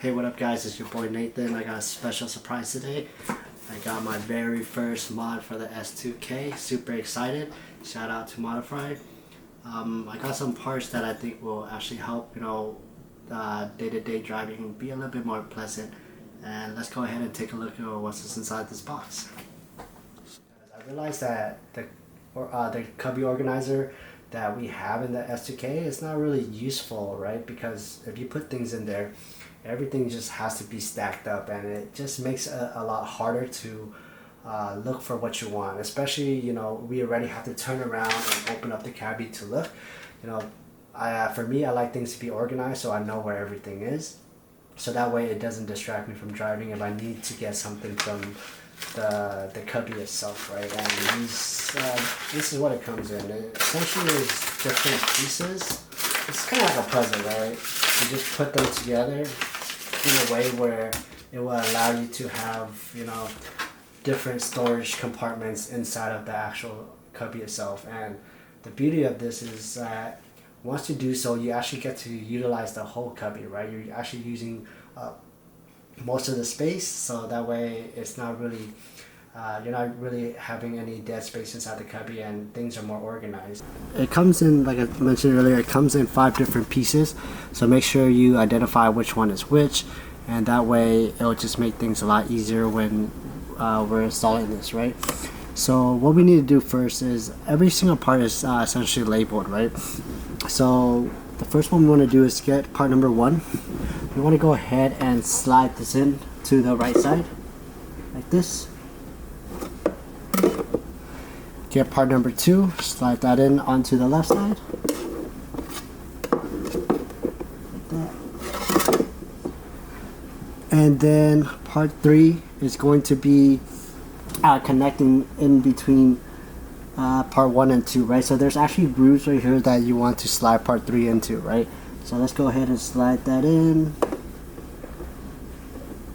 Hey, what up guys, it's your boy Nathan. I got a special surprise today. I got my very first mod for the S2K. Super excited. Shout out to Modifry. I got some parts that I think will actually help, day-to-day driving be a little bit more pleasant. And let's go ahead and take a look at what's inside this box. I realized that the cubby organizer that we have in the S2K is not really useful, right? Because if you put things in there, everything just has to be stacked up, and it just makes it a lot harder to look for what you want. Especially, we already have to turn around and open up the cabby to look. For me, I like things to be organized so I know where everything is. So that way it doesn't distract me from driving if I need to get something from the cubby itself, right? And this is what it comes in. It essentially is different pieces. It's kind of like a puzzle, right? You just put them together in a way where it will allow you to have, different storage compartments inside of the actual cubby itself. And the beauty of this is that once you do so, you actually get to utilize the whole cubby, right? You're actually using most of the space, so that way it's not really you're not really having any dead space inside the cubby, and things are more organized. It comes in, like I mentioned earlier, it comes in 5 different pieces, so make sure you identify which one is which, and that way it'll just make things a lot easier when we're installing this, right? So what we need to do first is every single part is essentially labeled, right? So the first one we want to do is get part number 1. We want to go ahead and slide this in to the right side like this. Get part number 2, slide that in onto the left side like that. And then part 3 is going to be connecting in between part 1 and 2, right? So there's actually grooves right here that you want to slide part 3 into, right? So let's go ahead and slide that in.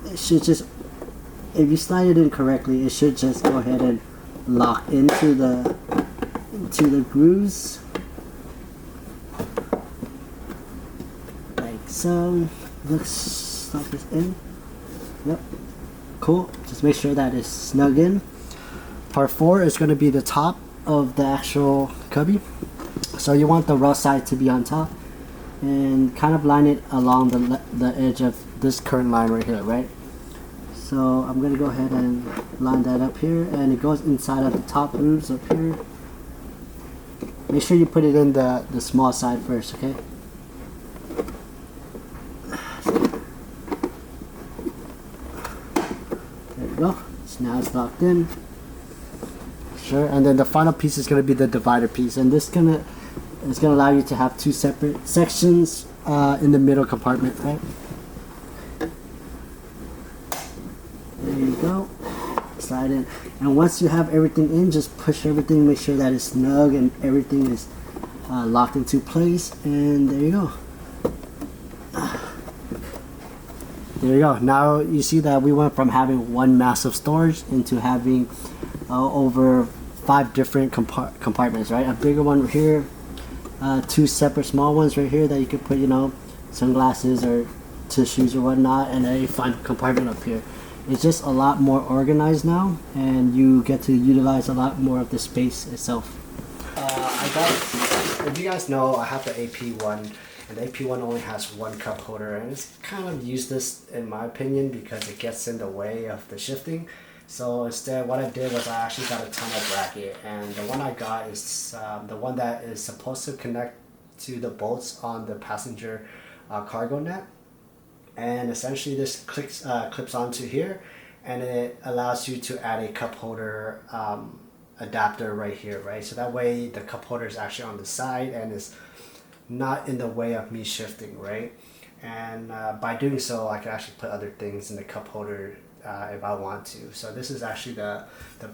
It should just, if you slide it in correctly, it should just go ahead and lock into the grooves like so. Looks like it's in. Yep, cool. Just make sure that it's snug in. Part 4 is going to be the top of the actual cubby, so you want the rough side to be on top and kind of line it along the edge of this current line right here, right? So I'm going to go ahead and line that up here, and it goes inside of the top grooves up here. Make sure you put it in the small side first, okay? There we go. So now it's locked in. Sure. And then the final piece is going to be the divider piece, and this it's going to allow you to have 2 separate sections in the middle compartment, right? There you go. Slide in, and once you have everything in, just push everything, make sure that it's snug and everything is locked into place, and there you go. There you go. Now you see that we went from having one massive storage into having over 5 different compartments, right? A bigger one right here, 2 separate small ones right here that you could put, sunglasses or tissues or whatnot, and a final compartment up here. It's just a lot more organized now, and you get to utilize a lot more of the space itself. If you guys know, I have the AP1, and the AP1 only has 1 cup holder, and it's kind of useless in my opinion because it gets in the way of the shifting. So instead, what I did was I actually got a tunnel bracket, and the one I got is the one that is supposed to connect to the bolts on the passenger cargo net. And essentially this clips onto here, and it allows you to add a cup holder adapter right here, right? So that way the cup holder is actually on the side and is not in the way of me shifting, right? And by doing so, I can actually put other things in the cup holder if I want to. So this is actually the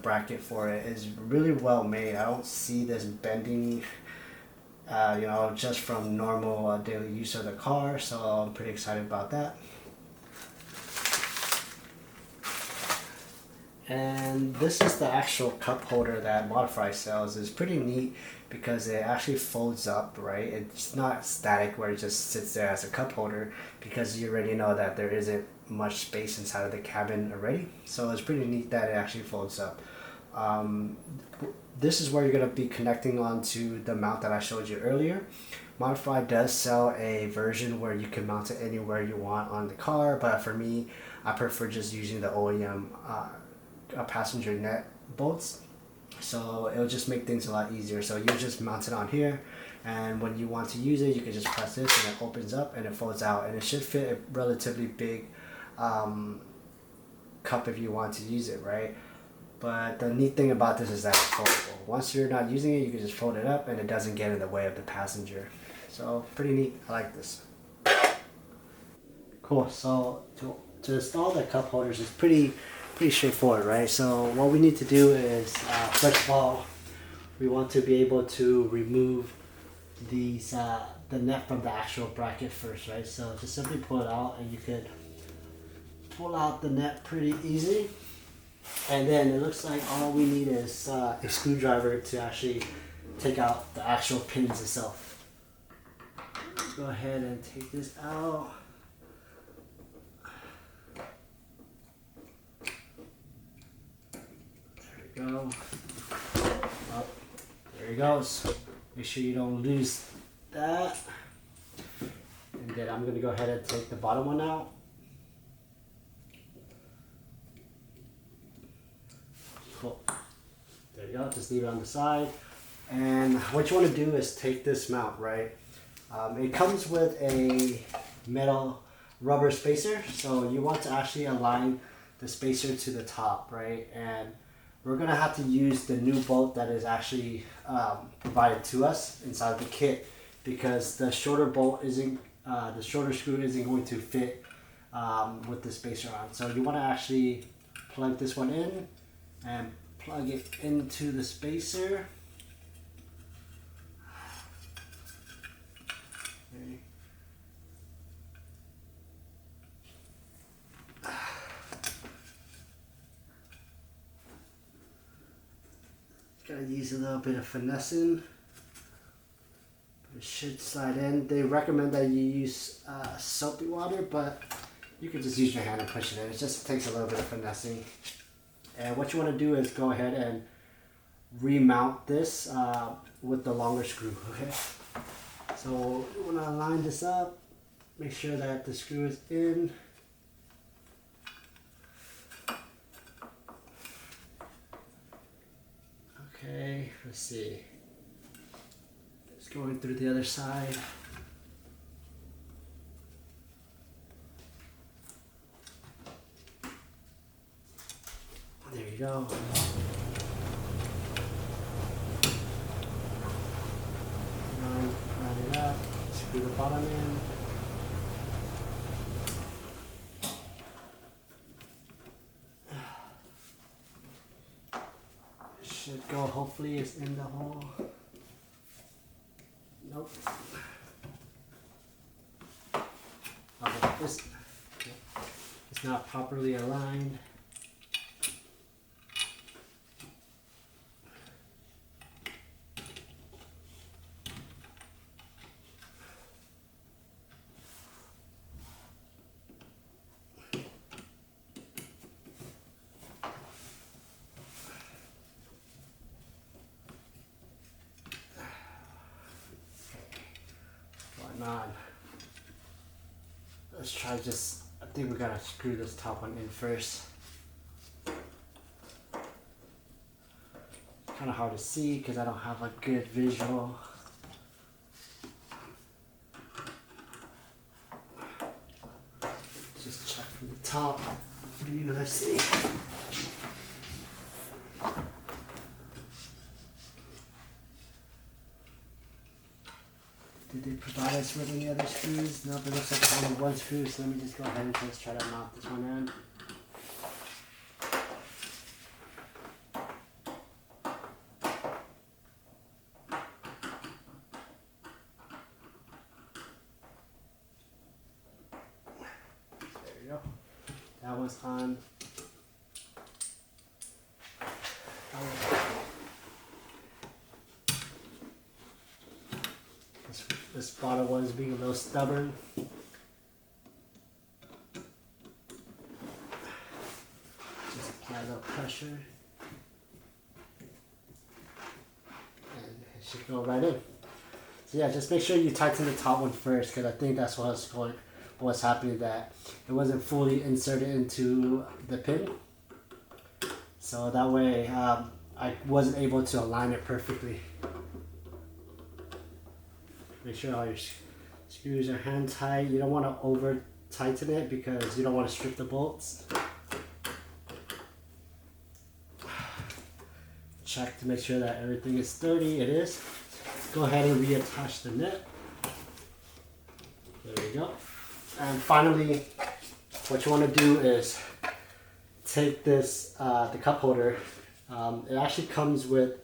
bracket for it. It's really well made. I don't see this bending just from normal daily use of the car, so I'm pretty excited about that. And this is the actual cup holder that Modifry sells. It's pretty neat because it actually folds up, right? It's not static where it just sits there as a cup holder, because you already know that there isn't much space inside of the cabin already. So it's pretty neat that it actually folds up. This is where you're going to be connecting onto the mount that I showed you earlier. Modifry does sell a version where you can mount it anywhere you want on the car, but for me, I prefer just using the OEM passenger net bolts. So it'll just make things a lot easier. So you just mount it on here, and when you want to use it, you can just press this and it opens up and it folds out, and it should fit a relatively big cup if you want to use it, right? But the neat thing about this is that it's foldable. Once you're not using it, you can just fold it up and it doesn't get in the way of the passenger. So pretty neat. I like this. Cool. So to install the cup holders is pretty straightforward, right? So what we need to do is first of all, we want to be able to remove these the net from the actual bracket first, right? So just simply pull it out, and you could pull out the net pretty easy. And then it looks like all we need is a screwdriver to actually take out the actual pins itself. Let's go ahead and take this out. There we go. Oh, there he goes. Make sure you don't lose that. And then I'm going to go ahead and take the bottom one out. Cool. There you go. Just leave it on the side. And what you want to do is take this mount, right? It comes with a metal rubber spacer, so you want to actually align the spacer to the top, right? And we're gonna have to use the new bolt that is actually provided to us inside the kit, because the shorter bolt isn't, the shorter screw isn't going to fit with the spacer on. So you want to actually plug this one in and plug it into the spacer. Okay. Gotta use a little bit of finessing, but it should slide in. They recommend that you use soapy water, but you can just use your hand and push it in. It just takes a little bit of finessing. And what you want to do is go ahead and remount this with the longer screw, okay? So you want to line this up, make sure that the screw is in. Okay, let's see. It's going through the other side. There you go. Line it up, screw the bottom in. Should go, hopefully it's in the hole. Nope. Okay, it's not properly aligned. On. Let's try just, I think we gotta screw this top one in first. Kind of hard to see because I don't have a good visual. Just check from the top. What are you gonna see? Did they provide us with any other screws? Nope, it looks like only one screw, so let me just go ahead and just try to mount this one in. There we go. That one's on. This bottom one is being a little stubborn. Just apply a little pressure. And it should go right in. So yeah, just make sure you tighten the top one first, because I think that's what's happening, that it wasn't fully inserted into the pin. So that way I wasn't able to align it perfectly. Make sure all your screws are hand tight. You don't want to over tighten it because you don't want to strip the bolts. Check to make sure that everything is sturdy. It is. Go ahead and reattach the nut. There we go. And finally, what you want to do is take this, the cup holder. It actually comes with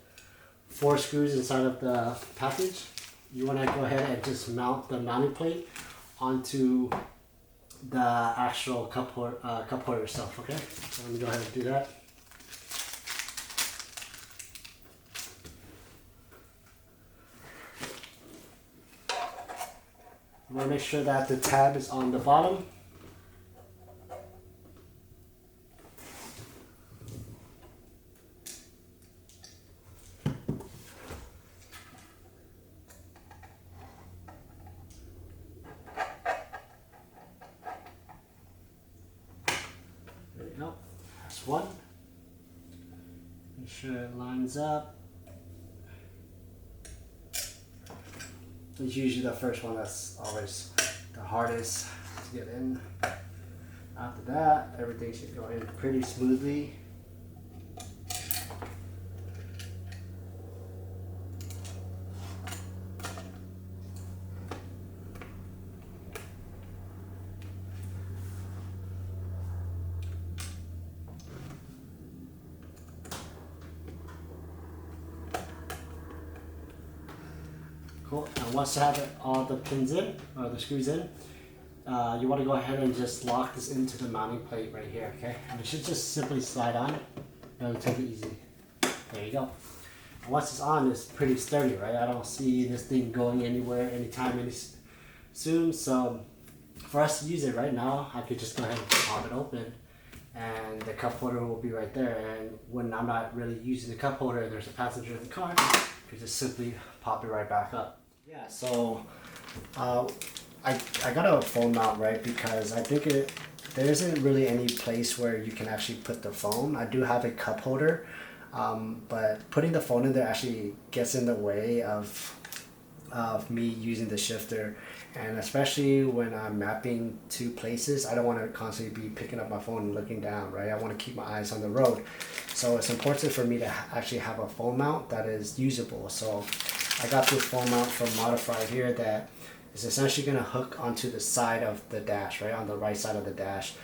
4 screws inside of the package. You want to go ahead and just mount the mounting plate onto the actual cup holder itself, okay? So let me go ahead and do that. You want to make sure that the tab is on the bottom. There you go. That's one. Make sure it lines up. It's usually the first one that's always the hardest to get in. After that, everything should go in pretty smoothly. Cool. And once you have all the pins in, or the screws in, you want to go ahead and just lock this into the mounting plate right here, okay? And it should just simply slide on. It'll take it easy. There you go. And once it's on, it's pretty sturdy, right? I don't see this thing going anywhere anytime soon. So for us to use it right now, I could just go ahead and pop it open, and the cup holder will be right there. And when I'm not really using the cup holder and there's a passenger in the car, you can just simply pop it right back up. Yeah, so I got a phone mount, right, because I think there isn't really any place where you can actually put the phone. I do have a cup holder, but putting the phone in there actually gets in the way of me using the shifter, and especially when I'm mapping to places, I don't want to constantly be picking up my phone and looking down, right? I want to keep my eyes on the road, so it's important for me to actually have a phone mount that is usable. So I got this phone mount from Modifry here that is essentially going to hook onto the side of the dash, right, on the right side of the dash.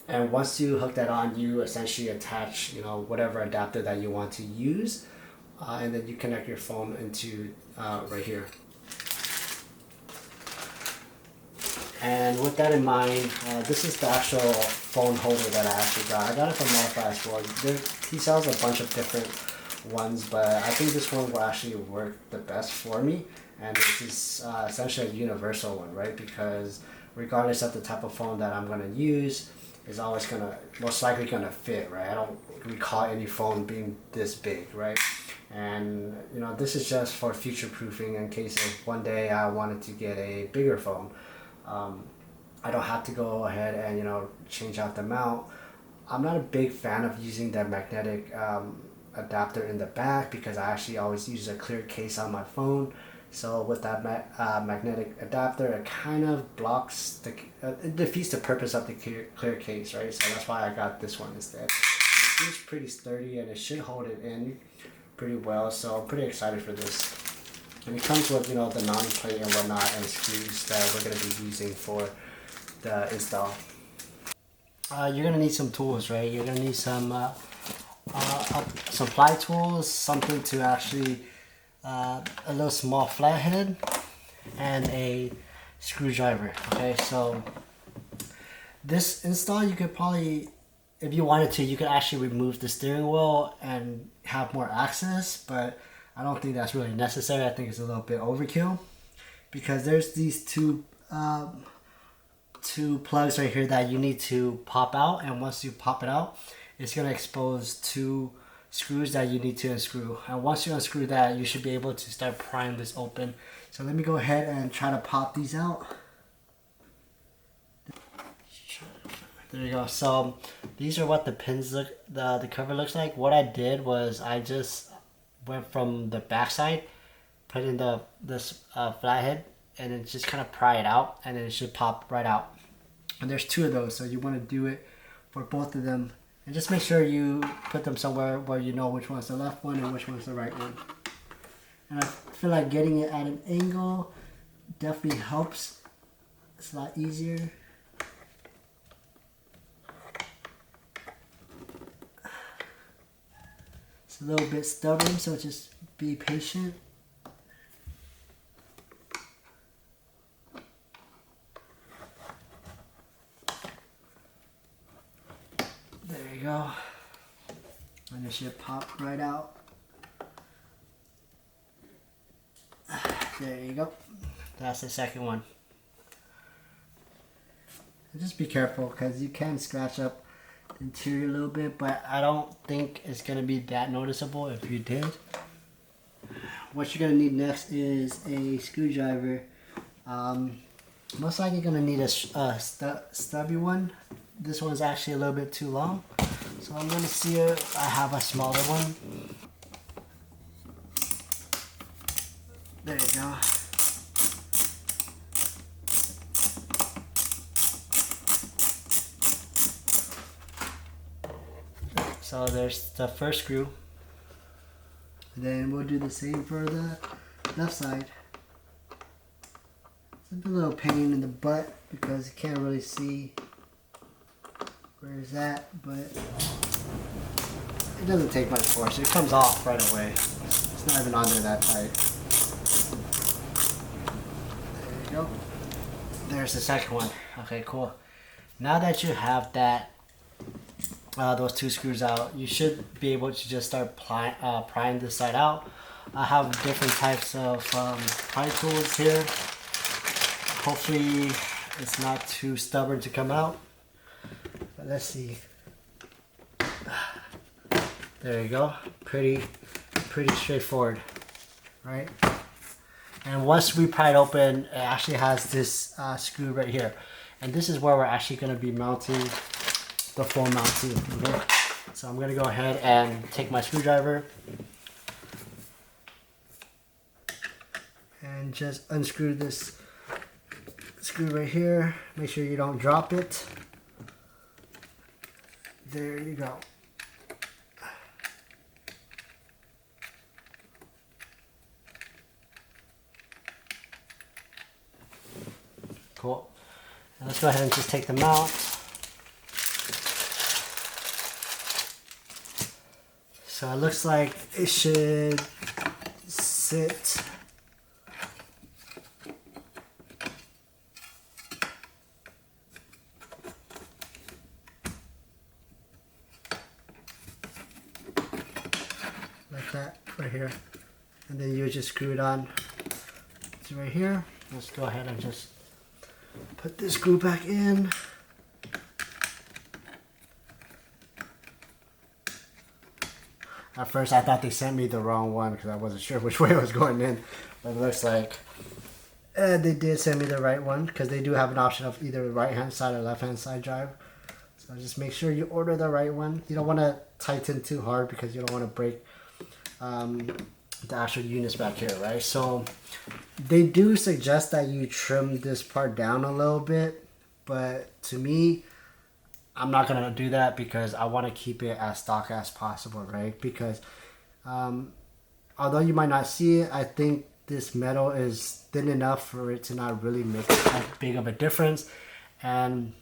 And once you hook that on, you essentially attach, whatever adapter that you want to use, and then you connect your phone into right here. And with that in mind, this is the actual phone holder that I actually got. I got it from Modifry as well. He sells a bunch of different ones, but I think this one will actually work the best for me. And this is essentially a universal one, right? Because regardless of the type of phone that I'm gonna use, is always most likely gonna fit, right? I don't recall any phone being this big, right? And this is just for future proofing in case if one day I wanted to get a bigger phone. I don't have to go ahead and change out the mount. I'm not a big fan of using the magnetic adapter in the back because I actually always use a clear case on my phone. So with that magnetic adapter, it kind of blocks it defeats the purpose of the clear case, right? So that's why I got this one instead. It seems pretty sturdy and it should hold it in pretty well. So I'm pretty excited for this. And it comes with the mounting plate and whatnot and screws that we're going to be using for the install. You're going to need some tools, right? You're going to need some ply tools, something to actually a little small flathead, and a screwdriver. Okay, so this install, you could probably, if you wanted to, you could actually remove the steering wheel and have more access, but I don't think that's really necessary. I think it's a little bit overkill because there's these two plugs right here that you need to pop out, and once you pop it out, it's going to expose two screws that you need to unscrew. And once you unscrew that, you should be able to start prying this open. So let me go ahead and try to pop these out. There you go. So these are what the pins look, the cover looks like. What I did was I just went from the back side, put in this flathead, and then just kind of pry it out, and then it should pop right out. And there's two of those, so you want to do it for both of them. And just make sure you put them somewhere where you know which one's the left one and which one's the right one. And I feel like getting it at an angle definitely helps. It's a lot easier. It's a little bit stubborn, so just be patient. There you go. And it should pop right out. There you go. That's the second one. And just be careful because you can scratch up the interior a little bit, but I don't think it's going to be that noticeable if you did. What you're going to need next is a screwdriver. Most likely going to need a stubby one. This one's actually a little bit too long, so I'm going to see if I have a smaller one. There you go. So there's the first screw. Then we'll do the same for the left side. It's a little pain in the butt because you can't really see where it's at, but it doesn't take much force. It comes off right away. It's not even under that tight. There you go. There's the second one. Okay, cool. Now that you have that, those two screws out, you should be able to just start prying this side out. I have different types of pry tools here. Hopefully it's not too stubborn to come out. But let's see. There you go. Pretty straightforward, right? And once we pry it open, it actually has this screw right here. And this is where we're actually going to be mounting the full mount too. Okay? So I'm going to go ahead and take my screwdriver and just unscrew this screw right here. Make sure you don't drop it. There you go. Cool. And let's go ahead and just take them out. So it looks like it should sit like that right here, and then you just screw it on to right here. Let's go ahead and just put this screw back in. At first I thought they sent me the wrong one because I wasn't sure which way I was going in, but it looks like they did send me the right one because they do have an option of either right hand side or left hand side drive. So just make sure you order the right one. You don't want to tighten too hard because you don't want to break the actual units back here, right? So they do suggest that you trim this part down a little bit, but to me, I'm not going to do that because I want to keep it as stock as possible, right? Because although you might not see it, I think this metal is thin enough for it to not really make that big of a difference. And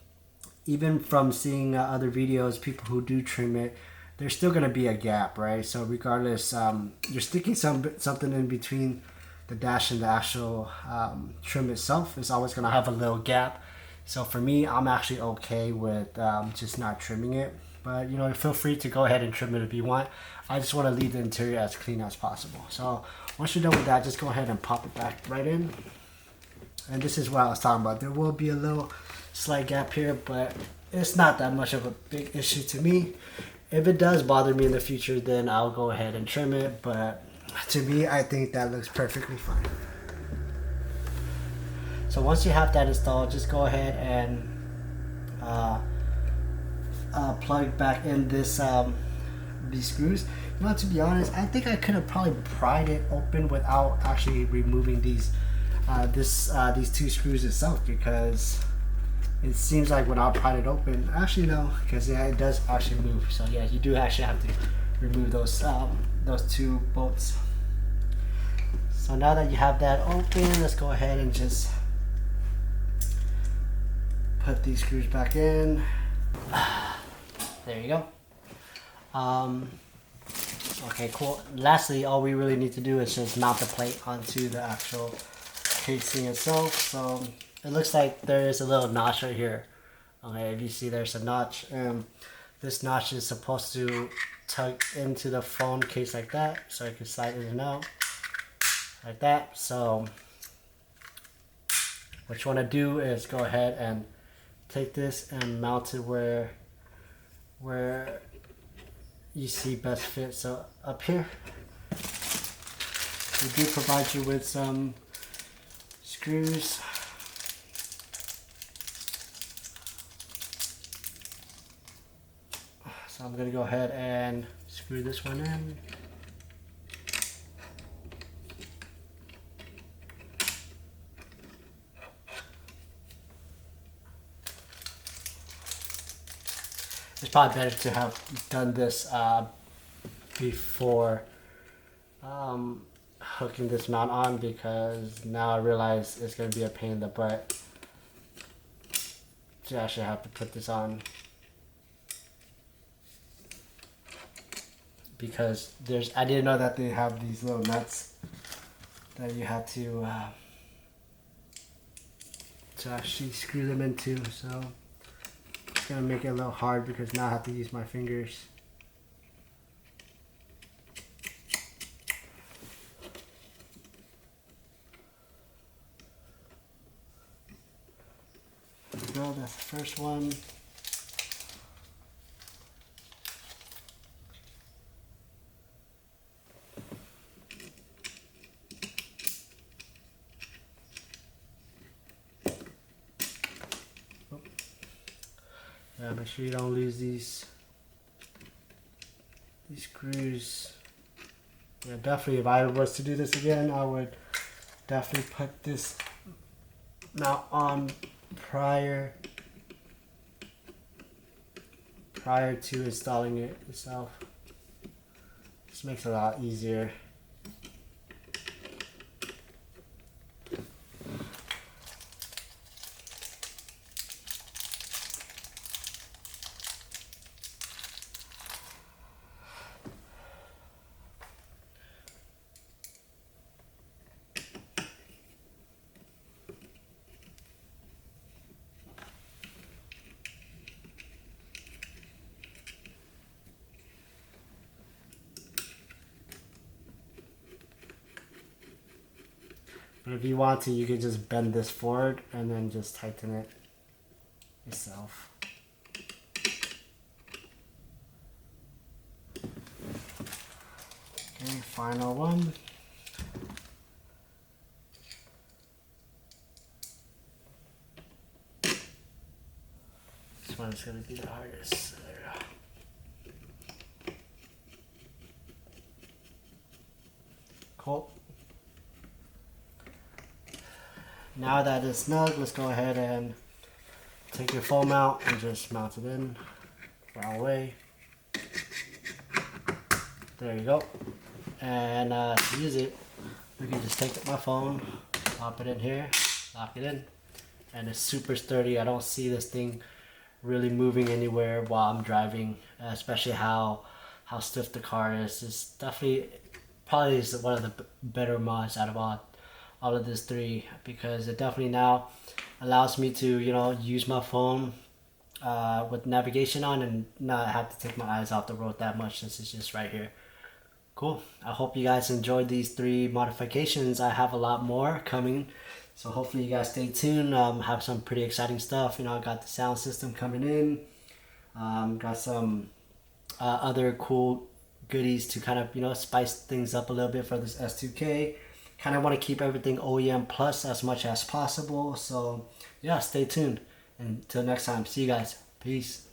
even from seeing other videos, people who do trim it, there's still going to be a gap, right? So regardless, you're sticking something in between the dash and the actual trim itself. It's always going to have a little gap. So for me, I'm actually okay with just not trimming it. But you know, feel free to go ahead and trim it if you want. I just want to leave the interior as clean as possible. So once you're done with that, just go ahead and pop it back right in. And this is what I was talking about. There will be a little slight gap here, but it's not that much of a big issue to me. If it does bother me in the future, then I'll go ahead and trim it. But to me, I think that looks perfectly fine. So once you have that installed, just go ahead and plug back in this these screws. You know, to be honest, I think I could have probably pried it open without actually removing these two screws itself, because it seems like when I pried it open, actually no, because yeah, it does actually move. So yeah, you do actually have to remove those two bolts. So now that you have that open, let's go ahead and just put these screws back in. There you go. Okay, cool. Lastly, all we really need to do is just mount the plate onto the actual casing itself. So it looks like there is a little notch right here. Okay, if you see, there's a notch, and this notch is supposed to tug into the phone case like that, so it can slide in and out like that. So what you want to do is go ahead and take this and mount it where you see best fit. So up here, we do provide you with some screws. So I'm going to go ahead and screw this one in. It's probably better to have done this before hooking this mount on, because now I realize it's going to be a pain in the butt to actually have to put this on, because I didn't know that they have these little nuts that you have to actually screw them into. So it's gonna make it a little hard, because now I have to use my fingers. There we go, that's the first one. Yeah, make sure you don't lose these screws. Yeah, definitely, if I was to do this again, I would definitely put this mount on prior to installing it itself. This makes it a lot easier. But if you want to, you can just bend this forward and then just tighten it yourself. Okay, final one. This one's going to be the hardest. There we go. Cool. Now that it's snug, let's go ahead and take your foam out and just mount it in wrong way. There you go. And to use it, we can just take my phone, pop it in here, lock it in, and it's super sturdy. I don't see this thing really moving anywhere while I'm driving, especially how stiff the car is. It's definitely probably is one of the better mods out of all of this three, because it definitely now allows me to, you know, use my phone with navigation on and not have to take my eyes off the road that much, since it's just right here. Cool. I hope you guys enjoyed these 3 modifications. I have a lot more coming. So hopefully you guys stay tuned. Have some pretty exciting stuff. You know, I got the sound system coming in. Got some other cool goodies to kind of, you know, spice things up a little bit for this S2K. Kind of want to keep everything OEM plus as much as possible. So yeah, stay tuned. Until next time, see you guys. Peace.